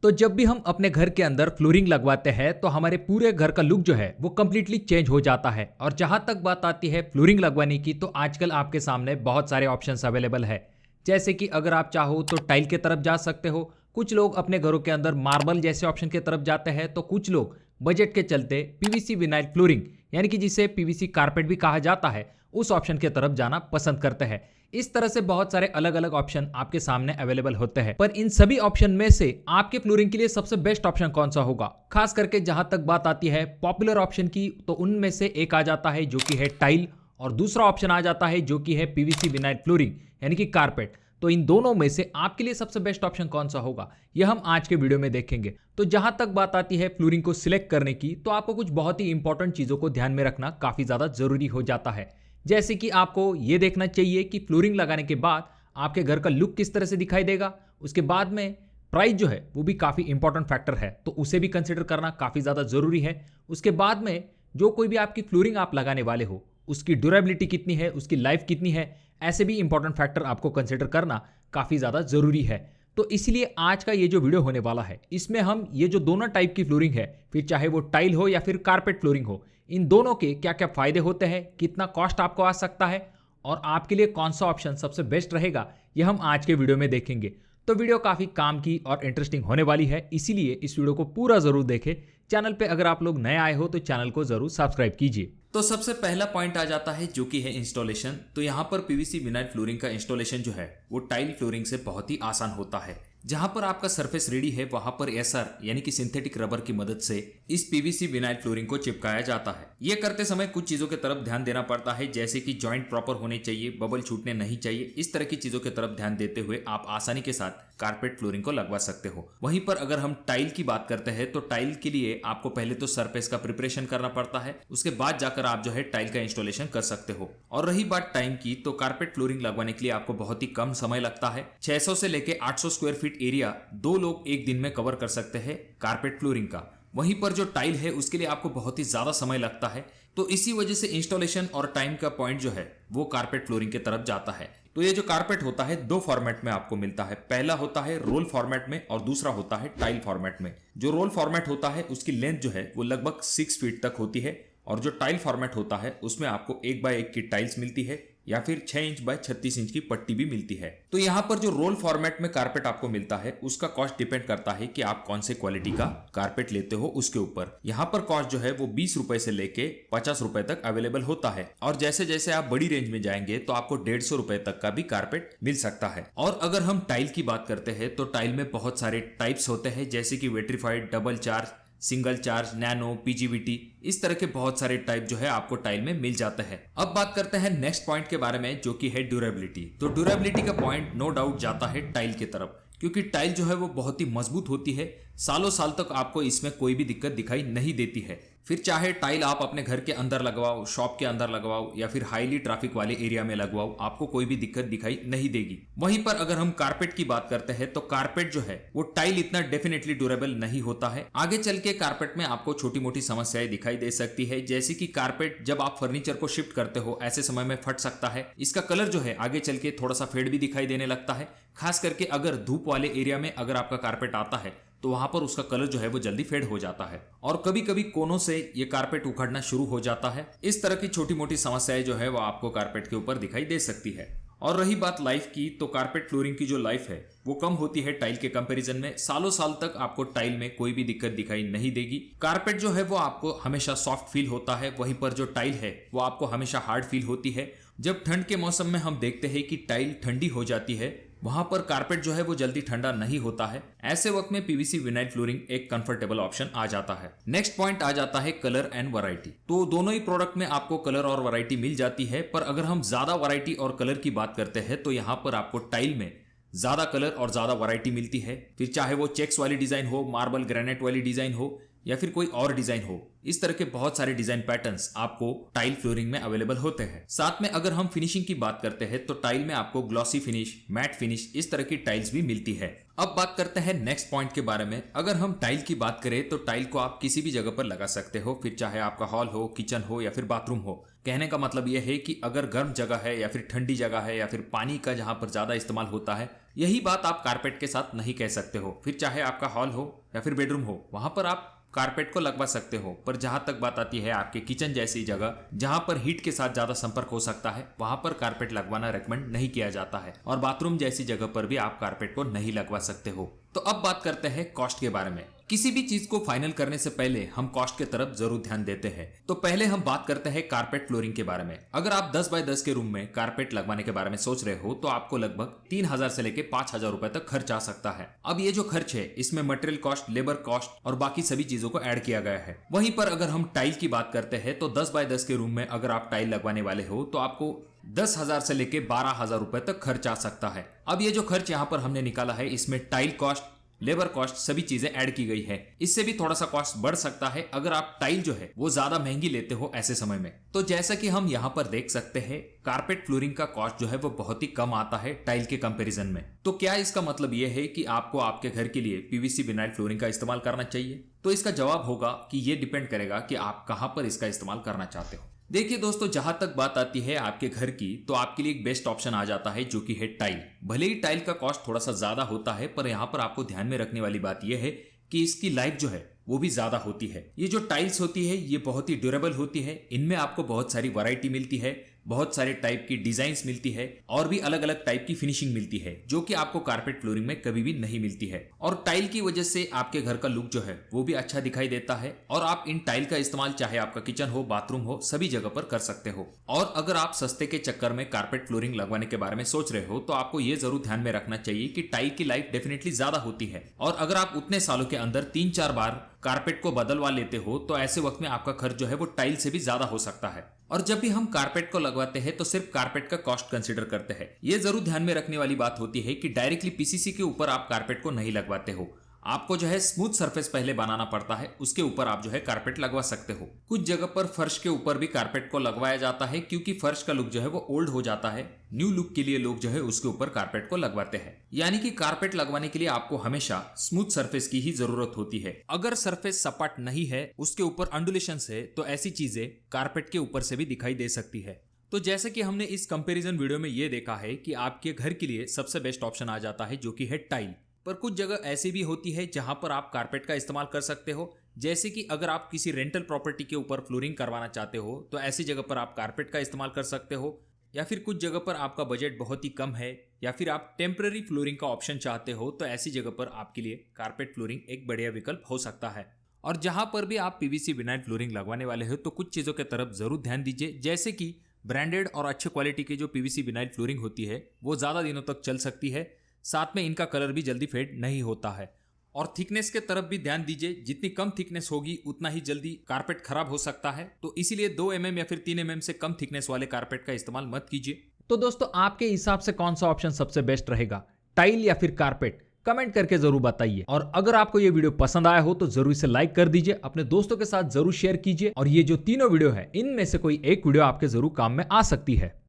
तो जब भी हम अपने घर के अंदर फ्लोरिंग लगवाते हैं तो हमारे पूरे घर का लुक जो है वो कम्प्लीटली चेंज हो जाता है। और जहां तक बात आती है फ्लोरिंग लगवाने की, तो आजकल आपके सामने बहुत सारे ऑप्शंस अवेलेबल है। जैसे कि अगर आप चाहो तो टाइल के तरफ जा सकते हो, कुछ लोग अपने घरों के अंदर मार्बल जैसे ऑप्शन की तरफ जाते हैं, तो कुछ लोग बजट के चलते पीवीसी विनाइल फ्लोरिंग यानी कि जिसे पीवीसी कारपेट भी कहा जाता है, उस ऑप्शन की तरफ जाना पसंद करते हैं। इस तरह से बहुत सारे अलग अलग ऑप्शन आपके सामने अवेलेबल होते हैं, पर इन सभी ऑप्शन में से आपके फ्लोरिंग के लिए सबसे बेस्ट ऑप्शन कौन सा होगा? खास करके जहां तक बात आती है पॉपुलर ऑप्शन की, तो उनमें से एक आ जाता है जो कि है टाइल, और दूसरा ऑप्शन आ जाता है जो कि है पीवीसी विनाइल फ्लोरिंग यानी कि कारपेट। तो इन दोनों में से आपके लिए सबसे बेस्ट ऑप्शन कौन सा होगा, यह हम आज के वीडियो में देखेंगे। तो जहां तक बात आती है फ्लोरिंग को सिलेक्ट करने की, तो आपको कुछ बहुत ही इंपॉर्टेंट चीजों को ध्यान में रखना काफी ज्यादा जरूरी हो जाता है। जैसे कि आपको यह देखना चाहिए कि फ्लोरिंग लगाने के बाद आपके घर का लुक किस तरह से दिखाई देगा। उसके बाद में प्राइस जो है वो भी काफ़ी इंपॉर्टेंट फैक्टर है, तो उसे भी कंसिडर करना काफ़ी ज़्यादा ज़रूरी है। उसके बाद में जो कोई भी आपकी फ्लोरिंग आप लगाने वाले हो, उसकी ड्यूरेबिलिटी कितनी है, उसकी लाइफ कितनी है, ऐसे भी इंपॉर्टेंट फैक्टर आपको कंसिडर करना काफ़ी ज़्यादा ज़रूरी है। तो इसलिए आज का ये जो वीडियो होने वाला है, इसमें हम ये जो दोनों टाइप की फ्लोरिंग है, फिर चाहे वो टाइल हो या फिर कारपेट फ्लोरिंग हो, इन दोनों के क्या क्या फायदे होते हैं, कितना कॉस्ट आपको आ सकता है और आपके लिए कौन सा ऑप्शन सबसे बेस्ट रहेगा, यह हम आज के वीडियो में देखेंगे। तो वीडियो काफ़ी काम की और इंटरेस्टिंग होने वाली है, इसीलिए इस वीडियो को पूरा ज़रूर देखें। चैनल पे अगर आप लोग नए आए हो तो चैनल को ज़रूर सब्सक्राइब कीजिए। तो सबसे पहला पॉइंट आ जाता है जो कि है इंस्टॉलेशन। तो यहाँ पर पीवीसी विनाइल फ्लोरिंग का इंस्टॉलेशन जो है वो टाइल फ्लोरिंग से बहुत ही आसान होता है। जहां पर आपका सरफेस रेडी है वहां पर एसआर यानी कि सिंथेटिक रबर की मदद से इस पीवीसी विनाइल फ्लोरिंग को चिपकाया जाता है। ये करते समय कुछ चीजों की तरफ ध्यान देना पड़ता है, जैसे कि जॉइंट प्रॉपर होने चाहिए, बबल छूटने नहीं चाहिए। इस तरह की चीजों की तरफ ध्यान देते हुए आप आसानी के साथ कारपेट फ्लोरिंग को लगवा सकते हो। वहीं पर अगर हम टाइल की बात करते हैं तो टाइल के लिए आपको पहले तो सरफेस का प्रिपरेशन करना पड़ता है, उसके बाद जाकर आप जो है टाइल का इंस्टॉलेशन कर सकते हो। और रही बात टाइम की, तो कारपेट फ्लोरिंग लगवाने के लिए आपको बहुत ही कम समय लगता है। 600 से लेके 800 स्क्वायर फीट एरिया दो लोग एक दिन में कवर कर सकते हैं कारपेट फ्लोरिंग का। वहीं पर जो टाइल है उसके लिए आपको बहुत ही ज्यादा समय लगता है। तो इसी वजह से इंस्टॉलेशन और टाइम का पॉइंट जो है वो कारपेट फ्लोरिंग की तरफ जाता है। तो ये जो कारपेट होता है दो फॉर्मेट में आपको मिलता है। पहला होता है रोल फॉर्मेट में और दूसरा होता है टाइल फॉर्मेट में। जो रोल फॉर्मेट होता है उसकी लेंथ जो है वो लगभग 6 फीट तक होती है, और जो टाइल फॉर्मेट होता है उसमें आपको 1 बाय 1 की टाइल्स मिलती है या फिर 6 इंच बाय 36 इंच की पट्टी भी मिलती है। तो यहाँ पर जो रोल फॉर्मेट में कारपेट आपको मिलता है उसका कॉस्ट डिपेंड करता है कि आप कौन से क्वालिटी का कारपेट लेते हो उसके ऊपर। यहाँ पर कॉस्ट जो है वो 20 रुपए से लेके 50 रुपए तक अवेलेबल होता है, और जैसे जैसे आप बड़ी रेंज में जाएंगे तो आपको 150 रुपए तक का भी कारपेट मिल सकता है। और अगर हम टाइल की बात करते हैं तो टाइल में बहुत सारे टाइप्स होते हैं, जैसे कि vitrified, double charge, single charge, nano, PGVT, इस तरह के बहुत सारे टाइप जो है आपको टाइल में मिल जाते हैं। अब बात करते हैं नेक्स्ट पॉइंट के बारे में जो कि है ड्यूरेबिलिटी। तो ड्यूरेबिलिटी का पॉइंट नो डाउट जाता है टाइल की तरफ, क्योंकि टाइल जो है वो बहुत ही मजबूत होती है। सालों साल तक आपको इसमें कोई भी दिक्कत दिखाई नहीं देती है। फिर चाहे टाइल आप अपने घर के अंदर लगवाओ, शॉप के अंदर लगवाओ या फिर हाईली ट्रैफिक वाले एरिया में लगवाओ, आपको कोई भी दिक्कत दिखाई नहीं देगी। वहीं पर अगर हम कारपेट की बात करते हैं तो कारपेट जो है वो टाइल इतना डेफिनेटली ड्यूरेबल नहीं होता है। आगे चल के कारपेट में आपको छोटी मोटी समस्याएं दिखाई दे सकती है, जैसे कि कारपेट जब आप फर्नीचर को शिफ्ट करते हो ऐसे समय में फट सकता है। इसका कलर जो है आगे चल के थोड़ा सा फेड भी दिखाई देने लगता है, खास करके अगर धूप वाले एरिया में अगर आपका कारपेट आता है तो वहां पर उसका कलर जो है वो जल्दी फेड हो जाता है, और कभी कभी कोनों से ये कारपेट उखड़ना शुरू हो जाता है। इस तरह की छोटी मोटी समस्याएं जो है वो आपको कारपेट के ऊपर दिखाई दे सकती है। और रही बात लाइफ की, तो कारपेट फ्लोरिंग की जो लाइफ है वो कम होती है टाइल के कंपैरिजन में। सालों साल तक आपको टाइल में कोई भी दिक्कत दिखाई नहीं देगी। कारपेट जो है वो आपको हमेशा सॉफ्ट फील होता है, वहीं पर जो टाइल है वो आपको हमेशा हार्ड फील होती है। जब ठंड के मौसम में हम देखते हैं कि टाइल ठंडी हो जाती है, वहां पर कारपेट जो है वो जल्दी ठंडा नहीं होता है। ऐसे वक्त में पीवीसी विनाइल फ्लोरिंग एक कंफर्टेबल ऑप्शन आ जाता है। नेक्स्ट पॉइंट आ जाता है कलर एंड वैरायटी। तो दोनों ही प्रोडक्ट में आपको कलर और वैरायटी मिल जाती है, पर अगर हम ज्यादा वैरायटी और कलर की बात करते हैं तो यहाँ पर आपको टाइल में ज्यादा कलर और ज्यादा वैरायटी मिलती है। फिर चाहे वो चेक्स वाली डिजाइन हो, मार्बल ग्रेनाइट वाली डिजाइन हो या फिर कोई और डिजाइन हो, इस तरह के बहुत सारे डिजाइन पैटर्न्स आपको टाइल फ्लोरिंग में अवेलेबल होते हैं। साथ में अगर हम फिनिशिंग की बात करते हैं तो टाइल में आपको ग्लॉसी फिनिश, मैट फिनिश, इस तरह की टाइल्स भी मिलती है। अब बात करते हैं नेक्स्ट पॉइंट के बारे में। अगर हम टाइल की बात करें तो टाइल को आप किसी भी जगह पर लगा सकते हो, फिर चाहे आपका हॉल हो, किचन हो या फिर बाथरूम हो। कहने का मतलब यह है कि अगर गर्म जगह है या फिर ठंडी जगह है या फिर पानी का जहां पर ज्यादा इस्तेमाल होता है यही बात आप कारपेट के साथ नहीं कह सकते हो। फिर चाहे आपका हॉल हो या फिर बेडरूम हो, वहां पर आप कारपेट को लगवा सकते हो। पर जहां तक बात आती है आपके किचन जैसी जगह जहां पर हीट के साथ ज्यादा संपर्क हो सकता है, वहां पर कारपेट लगवाना रेकमेंड नहीं किया जाता है। और बाथरूम जैसी जगह पर भी आप कारपेट को नहीं लगवा सकते हो। तो अब बात करते हैं कॉस्ट के बारे में। किसी भी चीज को फाइनल करने से पहले हम कॉस्ट के तरफ जरूर ध्यान देते हैं। तो पहले हम बात करते हैं कारपेट फ्लोरिंग के बारे में। अगर आप 10 बाय 10 के रूम में कारपेट लगवाने के बारे में सोच रहे हो तो आपको लगभग 3000 से लेके 5000 रुपए तक खर्च आ सकता है। अब ये जो खर्च है इसमें मटेरियल कॉस्ट, लेबर कॉस्ट और बाकी सभी चीजों को ऐड किया गया है। वहीं पर अगर हम टाइल की बात करते हैं तो 10 बाय 10 के रूम में अगर आप टाइल लगवाने वाले हो तो आपको 10,000 से लेके 12,000 रुपए तक खर्च आ सकता है। अब ये जो खर्च यहाँ पर हमने निकाला है इसमें टाइल कॉस्ट, लेबर कॉस्ट सभी चीजें ऐड की गई है। इससे भी थोड़ा सा कॉस्ट बढ़ सकता है अगर आप टाइल जो है वो ज्यादा महंगी लेते हो ऐसे समय में। तो जैसा कि हम यहाँ पर देख सकते हैं कारपेट फ्लोरिंग का कॉस्ट जो है वो बहुत ही कम आता है टाइल के कंपैरिजन में। तो क्या इसका मतलब ये है कि आपको आपके घर के लिए पीवीसी विनाइल फ्लोरिंग का इस्तेमाल करना चाहिए? तो इसका जवाब होगा कि ये डिपेंड करेगा कि आप कहां पर इसका इस्तेमाल करना चाहते हो। देखिए दोस्तों, जहां तक बात आती है आपके घर की, तो आपके लिए एक बेस्ट ऑप्शन आ जाता है जो कि है टाइल। भले ही टाइल का कॉस्ट थोड़ा सा ज्यादा होता है, पर यहाँ पर आपको ध्यान में रखने वाली बात यह है कि इसकी लाइफ जो है वो भी ज्यादा होती है। ये जो टाइल्स होती है ये बहुत ही ड्यूरेबल होती है। इनमें आपको बहुत सारी वैरायटी मिलती है, बहुत सारे टाइप की डिजाइन्स मिलती है और भी अलग अलग टाइप की फिनिशिंग मिलती है जो कि आपको कारपेट फ्लोरिंग में कभी भी नहीं मिलती है। और टाइल की वजह से आपके घर का लुक जो है वो भी अच्छा दिखाई देता है। और आप इन टाइल का इस्तेमाल चाहे आपका किचन हो, बाथरूम हो, सभी जगह पर कर सकते हो। और अगर आप सस्ते के चक्कर में कारपेट फ्लोरिंग लगवाने के बारे में सोच रहे हो तो आपको ये जरूर ध्यान में रखना चाहिए कि टाइल की लाइफ डेफिनेटली ज्यादा होती है। और अगर आप उतने सालों के अंदर 3-4 बार कारपेट को बदलवा लेते हो तो ऐसे वक्त में आपका खर्च जो है वो टाइल से भी ज्यादा हो सकता है। और जब भी हम कारपेट को लगवाते हैं तो सिर्फ कारपेट का कॉस्ट कंसीडर करते हैं। ये जरूर ध्यान में रखने वाली बात होती है कि डायरेक्टली पीसीसी के ऊपर आप कारपेट को नहीं लगवाते हो। आपको जो है स्मूथ सरफेस पहले बनाना पड़ता है, उसके ऊपर आप जो है कारपेट लगवा सकते हो। कुछ जगह पर फर्श के ऊपर भी कारपेट को लगवाया जाता है क्योंकि फर्श का लुक जो है वो ओल्ड हो जाता है। न्यू लुक के लिए लोग जो है उसके ऊपर कारपेट को लगवाते हैं। यानी कि कारपेट लगवाने के लिए आपको हमेशा स्मूथ सरफेस की ही जरूरत होती है। अगर सरफेस सपाट नहीं है, उसके ऊपर अंडुलेशंस है, तो ऐसी चीजें कारपेट के ऊपर से भी दिखाई दे सकती है। तो जैसे कि हमने इस कंपैरिजन वीडियो में ये देखा है कि आपके घर के लिए सबसे बेस्ट ऑप्शन आ जाता है जो कि है टाइल। पर कुछ जगह ऐसी भी होती है जहां पर आप कारपेट का इस्तेमाल कर सकते हो। जैसे कि अगर आप किसी रेंटल प्रॉपर्टी के ऊपर फ्लोरिंग करवाना चाहते हो तो ऐसी जगह पर आप कारपेट का इस्तेमाल कर सकते हो। या फिर कुछ जगह पर आपका बजट बहुत ही कम है या फिर आप टेम्पररी फ्लोरिंग का ऑप्शन चाहते हो तो ऐसी जगह पर आपके लिए कारपेट फ्लोरिंग एक बढ़िया विकल्प हो सकता है। और जहां पर भी आप पीवीसी विनाइल फ्लोरिंग लगवाने वाले हो तो कुछ चीज़ों की तरफ जरूर ध्यान दीजिए। जैसे कि ब्रांडेड और अच्छे क्वालिटी की जो पीवीसी विनाइल फ्लोरिंग होती है वो ज़्यादा दिनों तक चल सकती है। साथ में इनका कलर भी जल्दी फेड नहीं होता है। और थिकनेस के तरफ भी ध्यान दीजिए, जितनी कम थिकनेस होगी उतना ही जल्दी कारपेट खराब हो सकता है। तो इसीलिए 2 mm या फिर 3 mm से कम थिकनेस वाले कारपेट का इस्तेमाल मत कीजिए। तो दोस्तों, आपके हिसाब से कौन सा ऑप्शन सबसे बेस्ट रहेगा, टाइल या फिर कारपेट? कमेंट करके जरूर बताइए। और अगर आपको ये वीडियो पसंद आया हो तो जरूर इसे लाइक कर दीजिए, अपने दोस्तों के साथ जरूर शेयर कीजिए। और ये जो तीनों वीडियो है इनमें से कोई एक वीडियो आपके जरूर काम में आ सकती है।